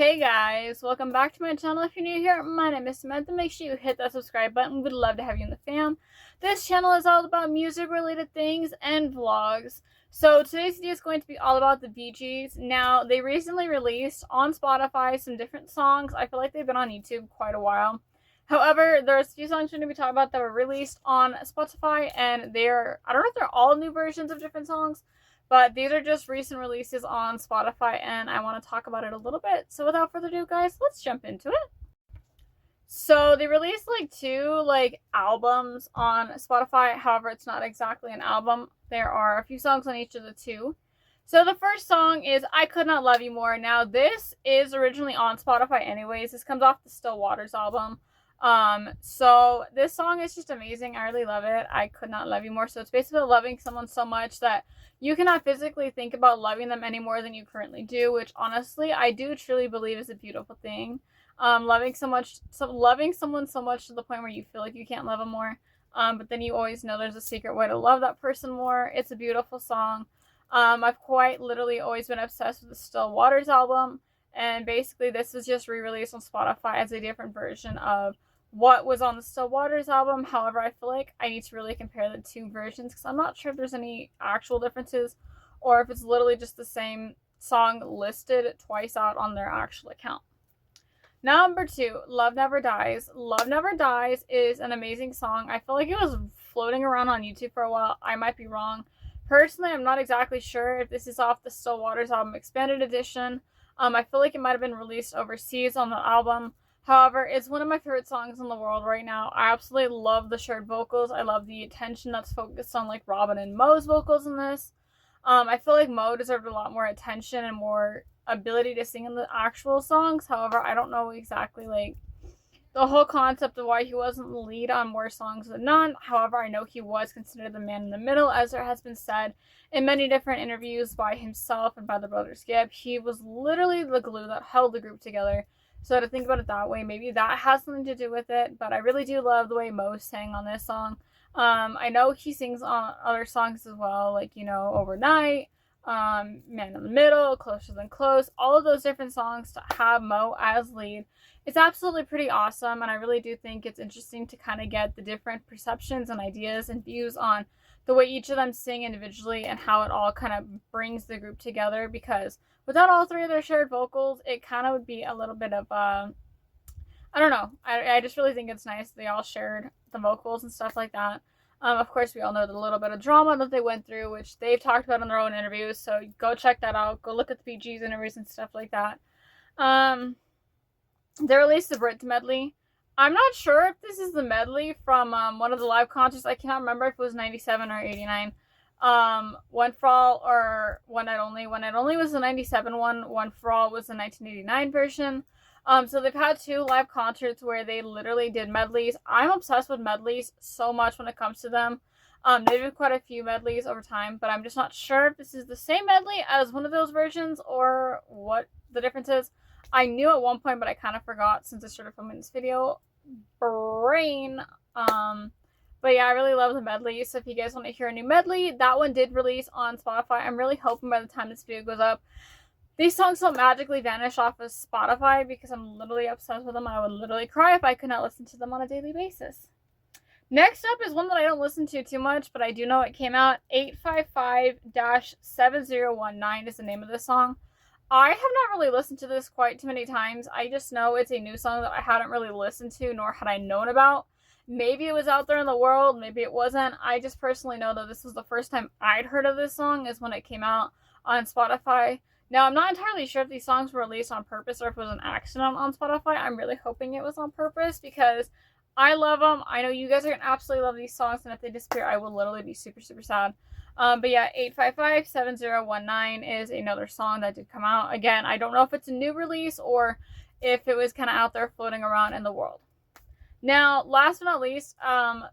Hey guys, welcome back to my channel. If you're new here, my name is Samantha. Make sure you hit that subscribe button. We'd love to have you in the fam. This channel is all about music related things and vlogs. So today's video is going to be all about the Bee Gees. Now, they recently released on Spotify some different songs. I feel like they've been on YouTube quite a while. However, there's a few songs we're going to be talking about that were released on Spotify, and I don't know if they're all new versions of different songs, but these are just recent releases on Spotify, and I want to talk about it a little bit. So without further ado, guys, let's jump into it. So they released two albums on Spotify. However, it's not exactly an album. There are a few songs on each of the two. So the first song is I Could Not Love You More. Now, this is originally on Spotify anyways. This comes off the Still Waters album. So this song is just amazing. I really love it. I Could Not Love You More. So it's basically loving someone so much that you cannot physically think about loving them any more than you currently do, which honestly I do truly believe is a beautiful thing. Loving someone so much to the point where you feel like you can't love them more, but then you always know there's a secret way to love that person more. It's a beautiful song. I've quite literally always been obsessed with the Still Waters album, and basically this is just re-released on Spotify as a different version of what was on the Still Waters album. However, I feel like I need to really compare the two versions because I'm not sure if there's any actual differences or if it's literally just the same song listed twice out on their actual account. Number 2, Love Never Dies. Love Never Dies is an amazing song. I feel like it was floating around on YouTube for a while. I might be wrong. Personally, I'm not exactly sure if this is off the Still Waters album expanded edition. I feel like it might have been released overseas on the album. However, it's one of my favorite songs in the world right now. I absolutely love the shared vocals. I love the attention that's focused on Robin and Mo's vocals in this. I feel like Mo deserved a lot more attention and more ability to sing in the actual songs. However, I don't know exactly the whole concept of why he wasn't the lead on more songs than none. However, I know he was considered the man in the middle, as there has been said in many different interviews by himself and by the brothers Gibb. He was literally the glue that held the group together. So to think about it that way, maybe that has something to do with it. But I really do love the way Mo sang on this song. I know he sings on other songs as well, Overnight, Man in the Middle, Closer Than Close, all of those different songs to have Mo as lead. It's absolutely pretty awesome, and I really do think it's interesting to kind of get the different perceptions and ideas and views on the way each of them sing individually and how it all kind of brings the group together, because without all three of their shared vocals, it kind of would be a little bit of I don't know. I just really think it's nice they all shared the vocals and stuff like that. Of course, we all know the little bit of drama that they went through, which they've talked about in their own interviews, so go check that out. Go look at the Bee Gees interviews and stuff like that. They released the Brit medley. I'm not sure if this is the medley from one of the live concerts. I cannot remember if it was 97 or 89. One for All or One Night Only. One Night Only was the 97 one. One for All was the 1989 version. So they've had 2 live concerts where they literally did medleys. I'm obsessed with medleys so much when it comes to them. They did quite a few medleys over time, but I'm just not sure if this is the same medley as one of those versions or what the difference is. I knew at one point, but I kind of forgot since I started filming this video. Brain. But yeah, I really love the medley. So if you guys want to hear a new medley, that one did release on Spotify. I'm really hoping by the time this video goes up, these songs don't magically vanish off of Spotify because I'm literally obsessed with them. I would literally cry if I could not listen to them on a daily basis. Next up is one that I don't listen to too much, but I do know it came out. 855-7019 is the name of this song. I have not really listened to this quite too many times. I just know it's a new song that I hadn't really listened to, nor had I known about. Maybe it was out there in the world, maybe it wasn't. I just personally know that this was the first time I'd heard of this song is when it came out on Spotify. Now, I'm not entirely sure if these songs were released on purpose or if it was an accident on Spotify. I'm really hoping it was on purpose because I love them. I know you guys are going to absolutely love these songs, and if they disappear, I will literally be super, super sad. But yeah, 855-7019 is another song that did come out. Again, I don't know if it's a new release or if it was kind of out there floating around in the world. Now, last but not least,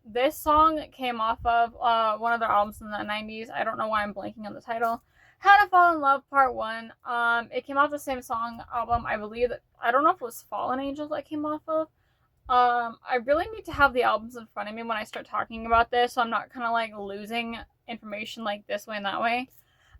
this song came off of one of their albums in the 90s. I don't know why I'm blanking on the title. How to Fall in Love Part 1. It came off the same song album, I believe. I don't know if it was Fallen Angels that came off of. I really need to have the albums in front of me when I start talking about this, so I'm not kind of losing information this way and that way.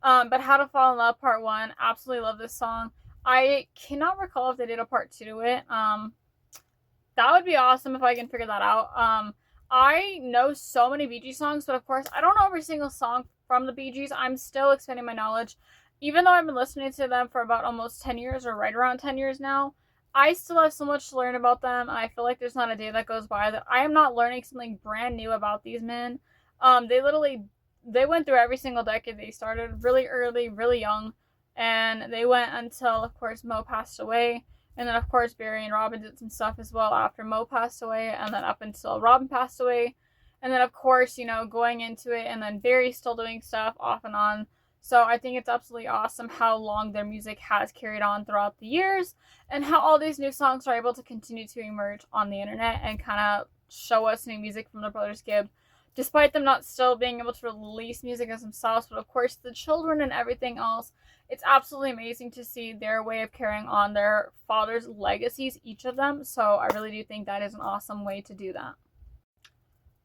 But How to Fall in Love Part 1, absolutely love this song. I cannot recall if they did a part 2 to it. That would be awesome if I can figure that out. I know so many Bee Gees songs, but of course, I don't know every single song from the Bee Gees. I'm still expanding my knowledge. Even though I've been listening to them for about almost 10 years, or right around 10 years now, I still have so much to learn about them, and I feel like there's not a day that goes by that I am not learning something brand new about these men. They went through every single decade. They started really early, really young, and they went until, of course, Mo passed away. And then, of course, Barry and Robin did some stuff as well after Mo passed away, and then up until Robin passed away. And then, of course, going into it, and then Barry still doing stuff off and on. So I think it's absolutely awesome how long their music has carried on throughout the years, and how all these new songs are able to continue to emerge on the internet and kind of show us new music from the Brothers Gibb, despite them not still being able to release music as themselves. But of course, the children and everything else, it's absolutely amazing to see their way of carrying on their father's legacies, each of them. So I really do think that is an awesome way to do that.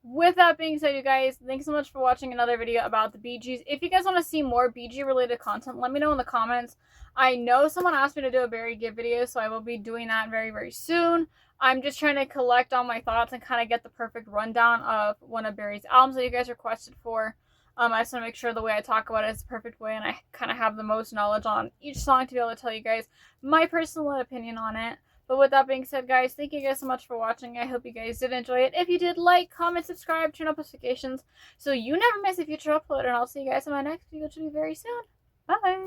With that being said, you guys, thanks so much for watching another video about the Bee Gees. If you guys want to see more Bee Gees related content, let me know in the comments. I know someone asked me to do a Barry Gibb video, so I will be doing that very, very soon. I'm just trying to collect all my thoughts and kind of get the perfect rundown of one of Barry's albums that you guys requested for. I just want to make sure the way I talk about it is the perfect way, and I kind of have the most knowledge on each song to be able to tell you guys my personal opinion on it. But with that being said, guys, thank you guys so much for watching. I hope you guys did enjoy it. If you did, like, comment, subscribe, turn on notifications so you never miss a future upload. And I'll see you guys in my next video, which will be very soon. Bye!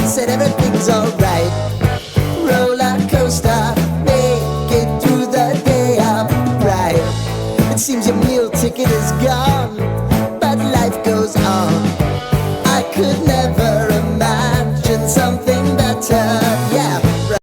Said everything's alright. Roller coaster, make it through the day. I'm right. It seems your meal ticket is gone, but life goes on. I could never imagine something